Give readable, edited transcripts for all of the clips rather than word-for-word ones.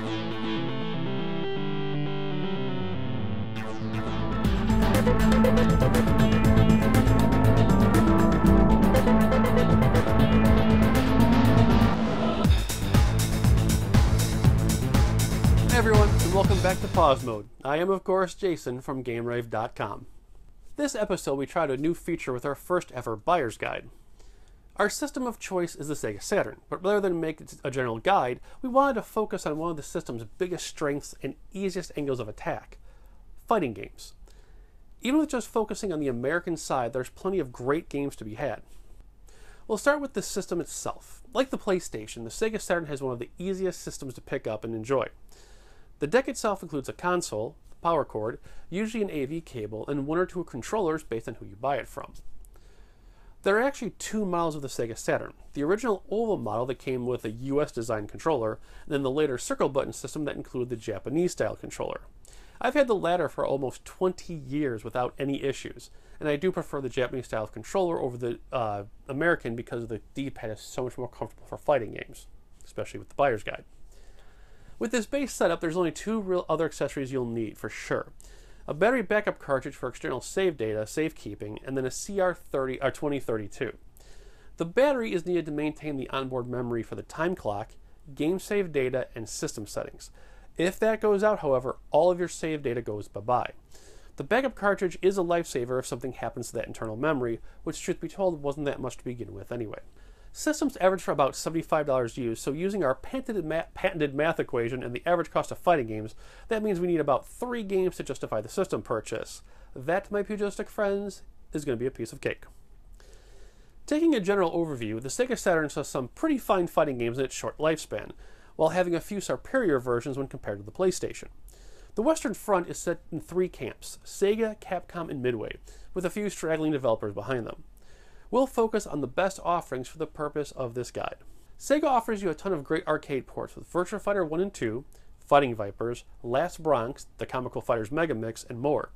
Hey everyone, and welcome back to Pause Mode. I am, of course, Jason from GameRave.com. This episode, we tried a new feature with our first ever buyer's guide. Our system of choice is the Sega Saturn, but rather than make it a general guide, we wanted to focus on one of the system's biggest strengths and easiest angles of attack: fighting games. Even with just focusing on the American side, there's plenty of great games to be had. We'll start with the system itself. Like the PlayStation, the Sega Saturn has one of the easiest systems to pick up and enjoy. The deck itself includes a console, the power cord, usually an AV cable, and one or two controllers based on who you buy it from. There are actually two models of the Sega Saturn: the original oval model that came with a US designed controller, and then the later circle button system that included the Japanese style controller. I've had the latter for almost 20 years without any issues, and I do prefer the Japanese style controller over the American because the D-pad is so much more comfortable for fighting games, especially with the buyer's guide. With this base setup, there's only two real other accessories you'll need for sure: a battery backup cartridge for external save data, safekeeping, and then a CR2032. The battery is needed to maintain the onboard memory for the time clock, game save data, and system settings. If that goes out, however, all of your save data goes bye-bye. The backup cartridge is a lifesaver if something happens to that internal memory, which, truth be told, wasn't that much to begin with anyway. Systems average for about $75 used, so using our patented math equation and the average cost of fighting games, that means we need about 3 games to justify the system purchase. That, my pugilistic friends, is going to be a piece of cake. Taking a general overview, the Sega Saturn has some pretty fine fighting games in its short lifespan, while having a few superior versions when compared to the PlayStation. The Western Front is set in 3 camps: Sega, Capcom, and Midway, with a few straggling developers behind them. We'll focus on the best offerings for the purpose of this guide. Sega offers you a ton of great arcade ports with Virtua Fighter 1 and 2, Fighting Vipers, Last Bronx, the Comical Fighters Mega Mix, and more.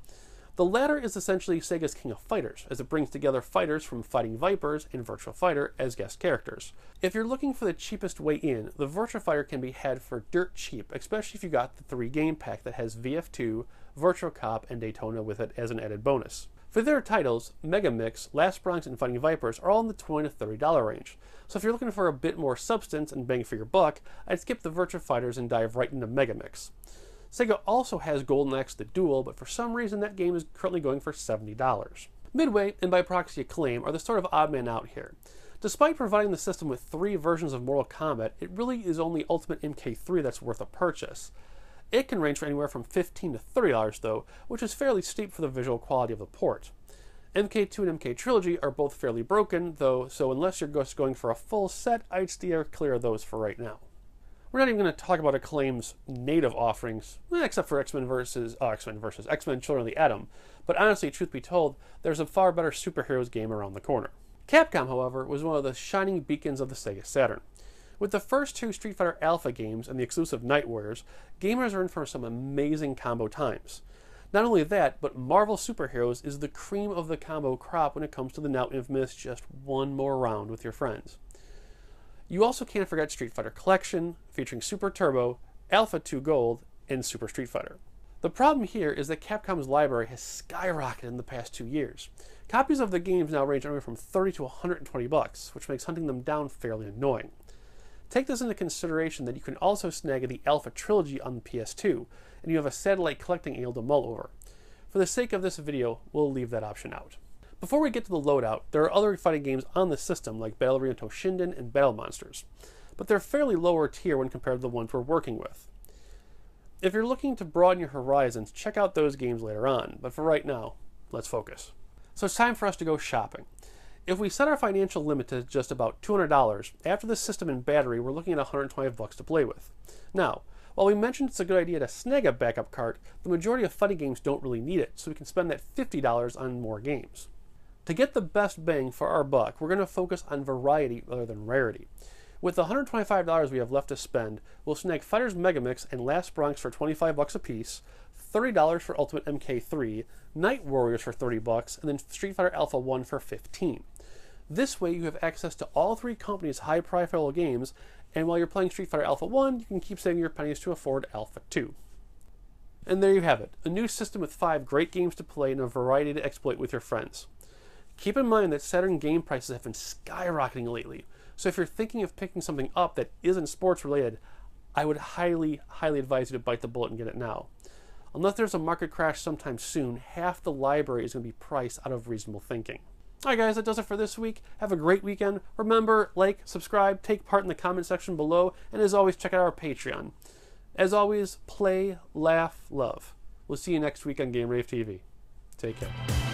The latter is essentially Sega's King of Fighters, as it brings together fighters from Fighting Vipers and Virtua Fighter as guest characters. If you're looking for the cheapest way in, the Virtua Fighter can be had for dirt cheap, especially if you got the 3-game pack that has VF2, Virtua Cop, and Daytona with it as an added bonus. For their titles, Mega Mix, Last Bronx, and Fighting Vipers are all in the $20 to $30 range, so if you're looking for a bit more substance and bang for your buck, I'd skip the Virtua Fighters and dive right into Mega Mix. Sega also has Golden Axe the Duel, but for some reason that game is currently going for $70. Midway, and by proxy Acclaim, are the sort of odd man out here. Despite providing the system with 3 versions of Mortal Kombat, it really is only Ultimate MK3 that's worth a purchase. It can range for anywhere from $15 to $30 though, which is fairly steep for the visual quality of the port. MK2 and MK Trilogy are both fairly broken though, so unless you're just going for a full set, I'd steer clear of those for right now. We're not even going to talk about Acclaim's native offerings, except for X-Men Children of the Atom, but honestly, truth be told, there's a far better superheroes game around the corner. Capcom, however, was one of the shining beacons of the Sega Saturn. With the first 2 Street Fighter Alpha games and the exclusive Night Warriors, gamers are in for some amazing combo times. Not only that, but Marvel Superheroes is the cream of the combo crop when it comes to the now infamous just one more round with your friends. You also can't forget Street Fighter Collection, featuring Super Turbo, Alpha 2 Gold, and Super Street Fighter. The problem here is that Capcom's library has skyrocketed in the past 2 years. Copies of the games now range anywhere from $30 to $120, which makes hunting them down fairly annoying. Take this into consideration that you can also snag the Alpha Trilogy on the PS2, and you have a satellite collecting angle to mull over. For the sake of this video, we'll leave that option out. Before we get to the loadout, there are other fighting games on the system like Battle Arena Toshinden and Battle Monsters, but they're fairly lower tier when compared to the ones we're working with. If you're looking to broaden your horizons, check out those games later on, but for right now, let's focus. So it's time for us to go shopping. If we set our financial limit to just about $200, after the system and battery, we're looking at $125 to play with. Now, while we mentioned it's a good idea to snag a backup cart, the majority of fighting games don't really need it, so we can spend that $50 on more games. To get the best bang for our buck, we're going to focus on variety rather than rarity. With the $125 we have left to spend, we'll snag Fighters Megamix and Last Bronx for $25 a piece, $30 for Ultimate MK3, Night Warriors for $30, and then Street Fighter Alpha 1 for $15. This way you have access to all 3 companies' high-profile games And while you're playing Street Fighter Alpha 1, you can keep saving your pennies to afford Alpha 2. And there you have it, a new system with 5 great games to play and a variety to exploit with your friends. Keep in mind that Saturn game prices have been skyrocketing lately, so if you're thinking of picking something up that isn't sports related, I would highly advise you to bite the bullet and get it now. Unless there's a market crash sometime soon, half the library is going to be priced out of reasonable thinking. Alright guys, that does it for this week. Have a great weekend. Remember, like, subscribe, take part in the comment section below, and as always, check out our Patreon. As always, play, laugh, love. We'll see you next week on Game Rave TV. Take care.